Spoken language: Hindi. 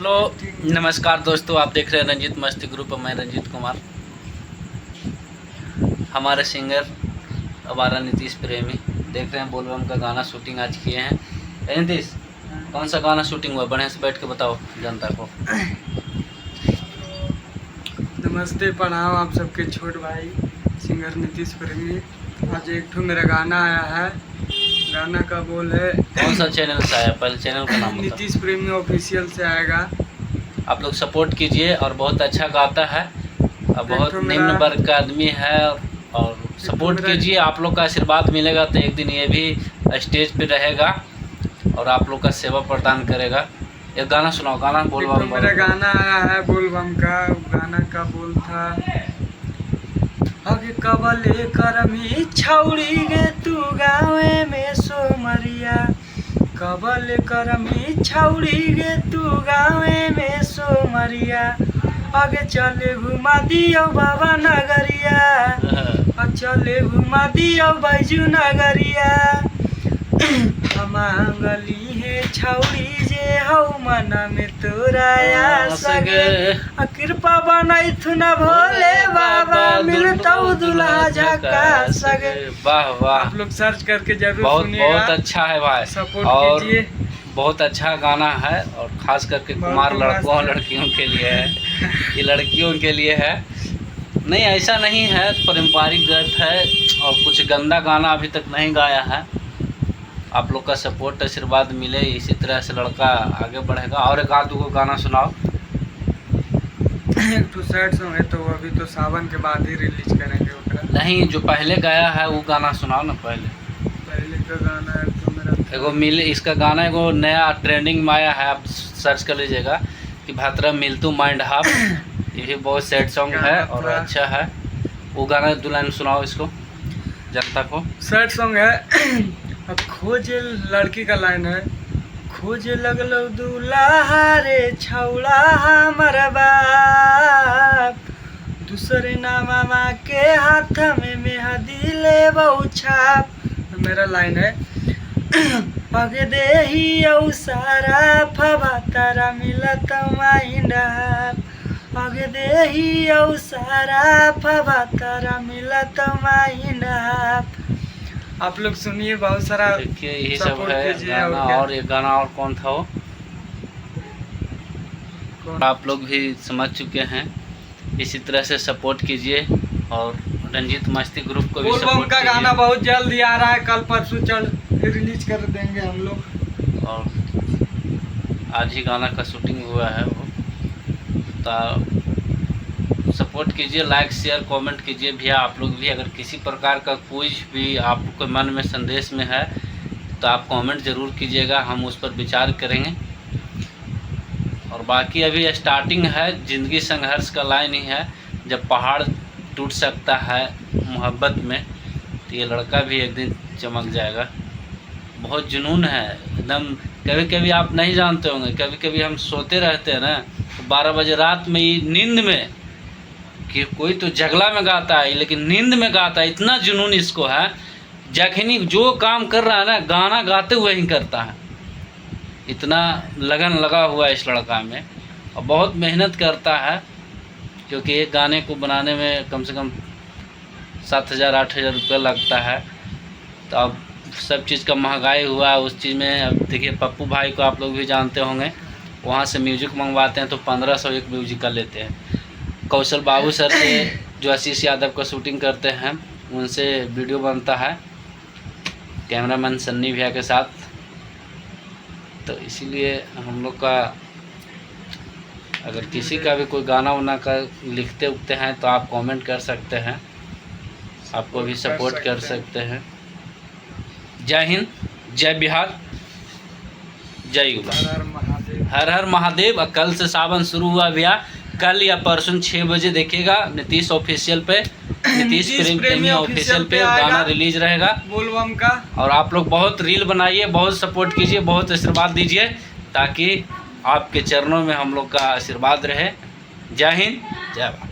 हेलो नमस्कार दोस्तों, आप देख रहे हैं रंजीत मस्ती ग्रुप। मैं रंजीत कुमार। हमारे सिंगर हमारा नीतीश प्रेमी देख रहे हैं बोलबम का गाना शूटिंग आज किए हैं। नीतीश, कौन सा गाना शूटिंग हुआ? बढ़िया से बैठ के बताओ जनता को। नमस्ते, प्रणाम आप सबके छोट भाई सिंगर नीतीश प्रेमी। आज एक ठो मेरा गाना आया है। गाना का बोल है, कौन सा चैनल से आया? पहले चैनल का नाम बताओ। नीतीश प्रेमी ऑफिशियल से आएगा। आप लोग सपोर्ट कीजिए। और बहुत अच्छा गाता है और बहुत निम्न वर्ग का आदमी है। और सपोर्ट कीजिए, आप लोग का आशीर्वाद मिलेगा तो एक दिन ये भी स्टेज पे रहेगा और आप लोग का सेवा प्रदान करेगा। एक गाना सुनाओ, गाना बोलबम। मेरा गाना आया है बोलबम का। गाना का बोल था, आगे कबले करमी छौड़ी गे तू गावे में सोमरिया। कबले करमी छौड़ी गे तू गावे में सोमरिया। आगे चले घुमा दियो बाबा नगरिया। चले घुमा दियो बैजू नगरिया। मांगली है छौड़ी जे हौ मन में तोराया सगे। कृपा बनाई थु न भोले बाबा, मिलतौ दुल्हा झका सगे। वाह वाह, आप लोग सर्च करके जरूर सुनिएगा। बहुत अच्छा है भाई, सपोर्ट और कीजिए। बहुत अच्छा गाना है। और खास करके कुमार लड़कों और लड़कियों के लिए है। ये लड़कियों के लिए है। नहीं, ऐसा नहीं है, पारंपरिक गीत है और कुछ गंदा गाना अभी तक नहीं गाया है। आप लोग का सपोर्ट आशीर्वाद मिले, इसी तरह से लड़का आगे बढ़ेगा। और एक आध को गाना सुनाओ। एक तो सैड सॉन्ग है, तो अभी तो सावन के बाद ही रिलीज करेंगे ओकरा। नहीं, जो पहले गाया है वो गाना सुनाओ ना। पहले का गाना है तो मेरा एगो मिल, इसका गाना एगो नया ट्रेंडिंग में आया है, आप सर्च कर लीजिएगा कि भातरा मिलतू माइंड हाफ। ये भी बहुत सैड सॉन्ग है और अच्छा है। वो गाना दो लाइन सुनाओ इसको जनता को। सैड सॉन्ग है। अब खोजे लड़की का लाइन है, खोजे लगलो दूल्हा रे छौड़ा हमर बाप। दूसरे नामा के हाथ में मेहंदी ले बहु छाप। मेरा लाइन है, आगे देही औ सारा फबा तारा मिलत माइंड हाफ। आगे देही औ सारा फबा तारा मिलत माइंड हाफ। आप लोग सुनिए, बहुत सारा देखिए यही सब है गाना। और एक गाना और कौन था वो, आप लोग भी समझ चुके हैं। इसी तरह से सपोर्ट कीजिए और रंजीत मस्ती ग्रुप को भी सपोर्ट का कीजिए। गाना बहुत जल्दी आ रहा है, कल परसों रिलीज कर देंगे हम लोग। और आज ही गाना का शूटिंग हुआ है वो। तो सपोर्ट कीजिए, लाइक शेयर कमेंट कीजिए भैया। आप लोग भी अगर किसी प्रकार का कोई भी आपको मन में संदेश में है तो आप कमेंट ज़रूर कीजिएगा, हम उस पर विचार करेंगे। और बाकी अभी स्टार्टिंग है, ज़िंदगी संघर्ष का लाइन ही है। जब पहाड़ टूट सकता है मोहब्बत में, तो ये लड़का भी एक दिन चमक जाएगा। बहुत जुनून है एकदम। कभी कभी आप नहीं जानते होंगे, कभी कभी हम सोते रहते हैं ना, तो 12 बजे रात में ये नींद में कि कोई तो जगला में गाता है, लेकिन नींद में गाता है। इतना जुनून इसको है, जखनी जो काम कर रहा है ना, गाना गाते हुए ही करता है। इतना लगन लगा हुआ है इस लड़का में और बहुत मेहनत करता है। क्योंकि एक गाने को बनाने में कम से कम 7,000-8,000 रुपये लगता है। तो अब सब चीज़ का महंगाई हुआ है उस चीज़ में। अब देखिए पप्पू भाई को आप लोग भी जानते होंगे, वहाँ से म्यूजिक मंगवाते हैं तो 1500 एक म्यूजिक का लेते हैं। कौशल बाबू सर से जो आशीष यादव का शूटिंग करते हैं, उनसे वीडियो बनता है कैमरामैन सन्नी भैया के साथ। तो इसीलिए हम लोग का अगर किसी का भी कोई गाना वाना का लिखते उगते हैं तो आप कमेंट कर सकते हैं, आपको भी सपोर्ट कर सकते हैं। जय हिंद, जय बिहार, जय युवा, हर हर महादेव। कल से सावन शुरू हुआ भैया। कल या परसों 6 बजे देखिएगा नीतीश ऑफिशियल पे, नीतीश प्रेमी ऑफिशियल पे गाना रिलीज रहेगा बोलबम का। और आप लोग बहुत रील बनाइए, बहुत सपोर्ट कीजिए, बहुत आशीर्वाद दीजिए, ताकि आपके चरणों में हम लोग का आशीर्वाद रहे। जय हिंद, जय भारत।